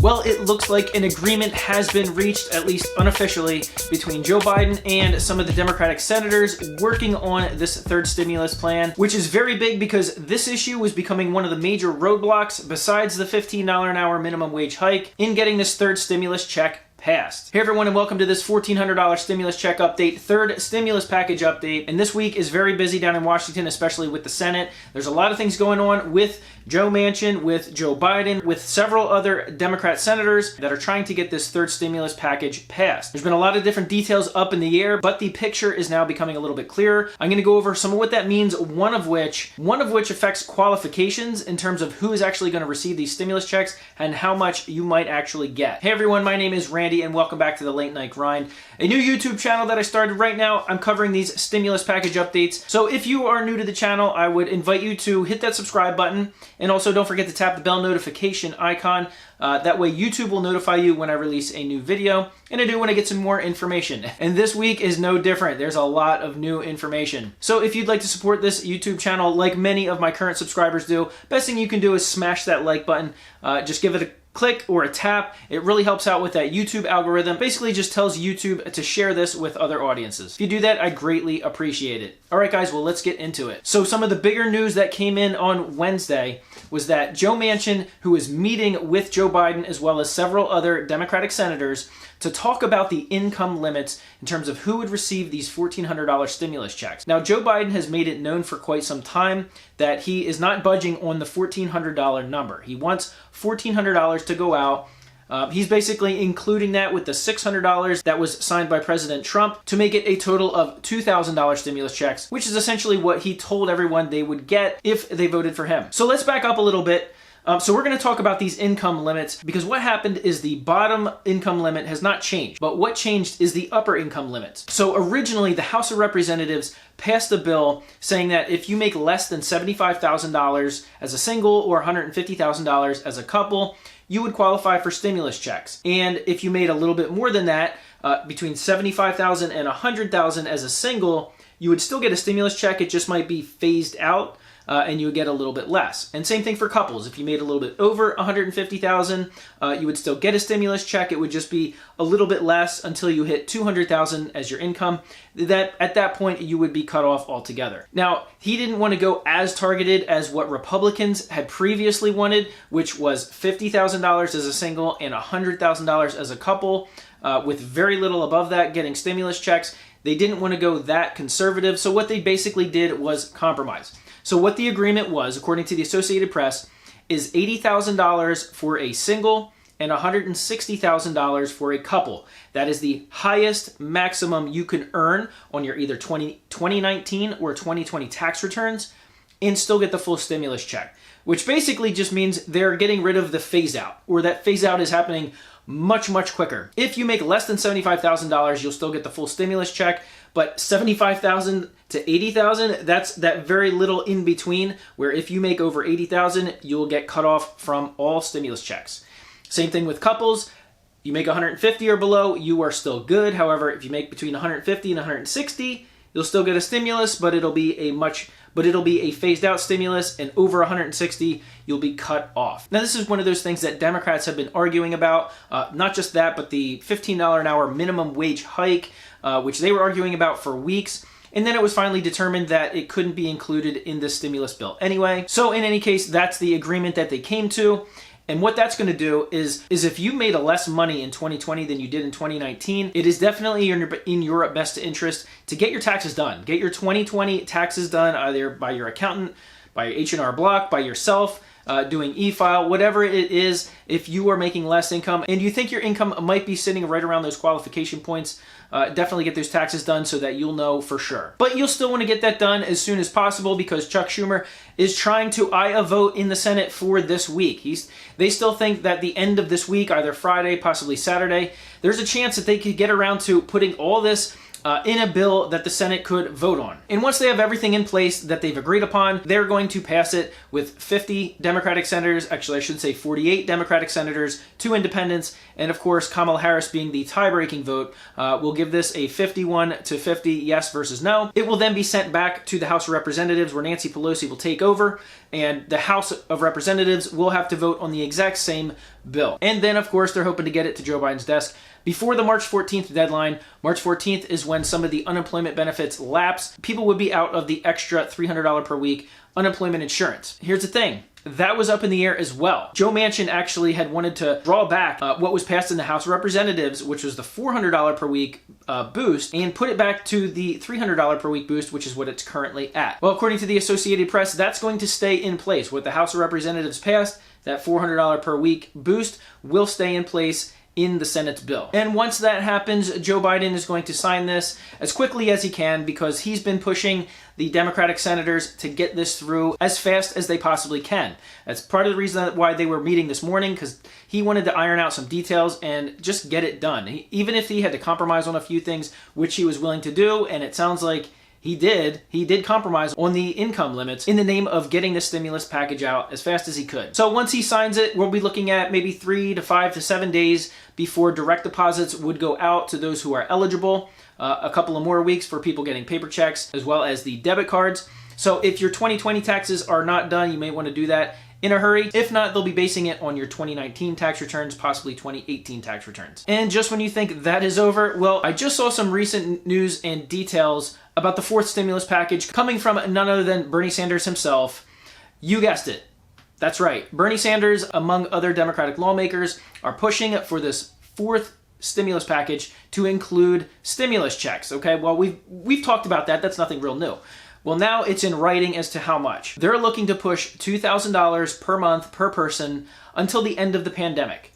Well, it looks like an agreement has been reached, at least unofficially, between Joe Biden and some of the Democratic senators working on this third stimulus plan, which is very big because this issue was becoming one of the major roadblocks, besides the $15 an hour minimum wage hike, in getting this third stimulus check passed. Hey everyone, and welcome to this $1,400 stimulus check update, third stimulus package update. And this week is very busy down in Washington, especially with the Senate. There's a lot of things going on with Joe Manchin, with Joe Biden, with several other Democrat senators that are trying to get this third stimulus package passed. There's been a lot of different details up in the air, but the picture is now becoming a little bit clearer. I'm going to go over some of what that means, one of which affects qualifications in terms of who is actually going to receive these stimulus checks and how much you might actually get. Hey everyone, my name is Randy and welcome back to the Late Night Grind, a new YouTube channel that I started right now. I'm covering these stimulus package updates. So if you are new to the channel, I would invite you to hit that subscribe button, and also don't forget to tap the bell notification icon. That way YouTube will notify you when I release a new video, and I do when I get some more information. And this week is no different. There's a lot of new information. So if you'd like to support this YouTube channel like many of my current subscribers do, best thing you can do is smash that like button. Just give it a click or a tap. It really helps out with that YouTube algorithm. Basically just tells YouTube to share this with other audiences. If you do that, I greatly appreciate it. All right, guys, well, let's get into it. So some of the bigger news that came in on Wednesday was that Joe Manchin, who is meeting with Joe Biden as well as several other Democratic senators to talk about the income limits in terms of who would receive these $1,400 stimulus checks. Now, Joe Biden has made it known for quite some time that he is not budging on the $1,400 number. He wants $1,400 to go out. He's basically including that with the $600 that was signed by President Trump to make it a total of $2,000 stimulus checks, which is essentially what he told everyone they would get if they voted for him. So let's back up a little bit. So we're going to talk about these income limits because what happened is the bottom income limit has not changed, but what changed is the upper income limits. So originally the House of Representatives passed a bill saying that if you make less than $75,000 as a single or $150,000 as a couple, you would qualify for stimulus checks. And if you made a little bit more than that, between $75,000 and $100,000 as a single, you would still get a stimulus check. It just might be phased out. And you would get a little bit less. And same thing for couples. If you made a little bit over $150,000, you would still get a stimulus check. It would just be a little bit less until you hit $200,000 as your income. That at that point you would be cut off altogether. Now, he didn't want to go as targeted as what Republicans had previously wanted, which was $50,000 as a single and $100,000 as a couple, with very little above that getting stimulus checks. They didn't want to go that conservative, so what they basically did was compromise. So what the agreement was, according to the Associated Press, is $80,000 for a single and $160,000 for a couple. That is the highest maximum you can earn on your either 2019 or 2020 tax returns and still get the full stimulus check, which basically just means they're getting rid of the phase out, or that phase out is happening much, much quicker. If you make less than $75,000, you'll still get the full stimulus check, but $75,000 to $80,000, that's that very little in between, where if you make over $80,000, you'll get cut off from all stimulus checks. Same thing with couples. You make $150,000 or below, you are still good. However, if you make between $150,000 and $160,000, you'll still get a stimulus, but it'll be a phased out stimulus, and over $160,000, you'll be cut off. Now, this is one of those things that Democrats have been arguing about. Not just that, but the $15 an hour minimum wage hike, which they were arguing about for weeks. And then it was finally determined that it couldn't be included in the stimulus bill anyway. So in any case, that's the agreement that they came to. And what that's going to do is if you made less money in 2020 than you did in 2019, it is definitely in your best interest to get your taxes done. Get your 2020 taxes done either by your accountant, by H&R Block, by yourself, doing e-file, whatever it is. If you are making less income and you think your income might be sitting right around those qualification points, definitely get those taxes done so that you'll know for sure. But you'll still want to get that done as soon as possible because Chuck Schumer is trying to eye a vote in the Senate for this week. They still think that the end of this week, either Friday, possibly Saturday, there's a chance that they could get around to putting all this in a bill that the Senate could vote on. And once they have everything in place that they've agreed upon, they're going to pass it with 50 Democratic senators, actually I should say 48 Democratic senators, 2 independents, and of course Kamala Harris being the tie-breaking vote will give this a 51-50 yes versus no. It will then be sent back to the House of Representatives where Nancy Pelosi will take over. and the House of Representatives will have to vote on the exact same bill. And then, of course, they're hoping to get it to Joe Biden's desk before the March 14th deadline. March 14th is when some of the unemployment benefits lapse. People would be out of the extra $300 per week unemployment insurance. Here's the thing. That was up in the air as well. Joe Manchin actually had wanted to draw back what was passed in the House of Representatives, which was the $400 per week boost, and put it back to the $300 per week boost, which is what it's currently at. Well, according to the Associated Press, that's going to stay in place. What the House of Representatives passed, that $400 per week boost, will stay in place in the Senate's bill. And once that happens, Joe Biden is going to sign this as quickly as he can, because he's been pushing the Democratic senators to get this through as fast as they possibly can. That's part of the reason why they were meeting this morning, because he wanted to iron out some details and just get it done. Even if he had to compromise on a few things, which he was willing to do, and it sounds like he did compromise on the income limits in the name of getting the stimulus package out as fast as he could. So once he signs it, we'll be looking at maybe 3 to 5 to 7 days before direct deposits would go out to those who are eligible. A couple of more weeks for people getting paper checks, as well as the debit cards. So if your 2020 taxes are not done, you may want to do that in a hurry. If not, they'll be basing it on your 2019 tax returns, possibly 2018 tax returns. And just when you think that is over, well, I just saw some recent news and details about the fourth stimulus package coming from none other than Bernie Sanders himself. You guessed it. That's right. Bernie Sanders, among other Democratic lawmakers, are pushing for this fourth stimulus package to include stimulus checks. Okay, well, we've talked about that. That's nothing real new. Well, now it's in writing as to how much. They're looking to push $2,000 per month per person until the end of the pandemic,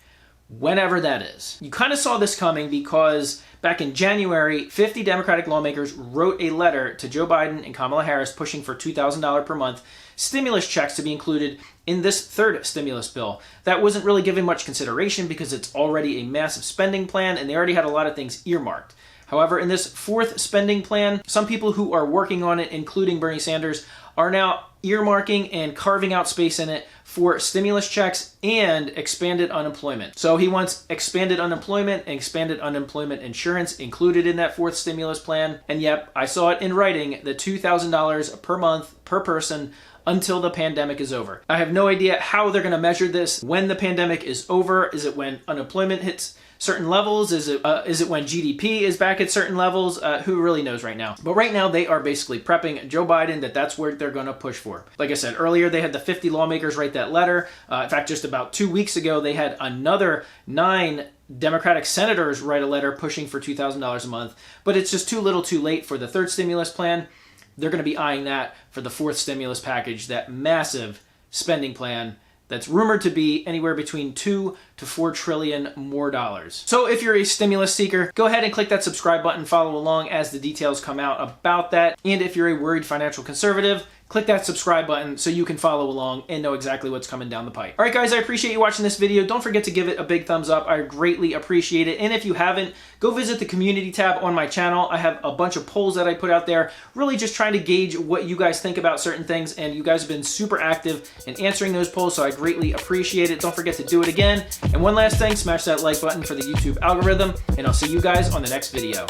whenever that is. You kind of saw this coming because back in January, 50 Democratic lawmakers wrote a letter to Joe Biden and Kamala Harris pushing for $2,000 per month stimulus checks to be included in this third stimulus bill. That wasn't really given much consideration because it's already a massive spending plan and they already had a lot of things earmarked. However, in this fourth spending plan, some people who are working on it, including Bernie Sanders, are now earmarking and carving out space in it for stimulus checks and expanded unemployment. So he wants expanded unemployment and expanded unemployment insurance included in that fourth stimulus plan. And yep, I saw it in writing, the $2,000 per month per person until the pandemic is over. I have no idea how they're going to measure this when the pandemic is over. Is it when unemployment hits certain levels? Is it when GDP is back at certain levels? Who really knows right now? But right now they are basically prepping Joe Biden that's where they're going to push for. Like I said earlier, they had the 50 lawmakers write that letter. In fact, just about 2 weeks ago, they had another 9 Democratic senators write a letter pushing for $2,000 a month. But it's just too little too late for the third stimulus plan. They're going to be eyeing that for the fourth stimulus package, that massive spending plan that's rumored to be anywhere between $2 to $4 trillion more dollars. So if you're a stimulus seeker, go ahead and click that subscribe button, follow along as the details come out about that. And if you're a worried financial conservative, click that subscribe button so you can follow along and know exactly what's coming down the pipe. All right, guys, I appreciate you watching this video. Don't forget to give it a big thumbs up. I greatly appreciate it. And if you haven't, go visit the community tab on my channel. I have a bunch of polls that I put out there, really just trying to gauge what you guys think about certain things. And you guys have been super active in answering those polls, so I greatly appreciate it. Don't forget to do it again. And one last thing, smash that like button for the YouTube algorithm, and I'll see you guys on the next video.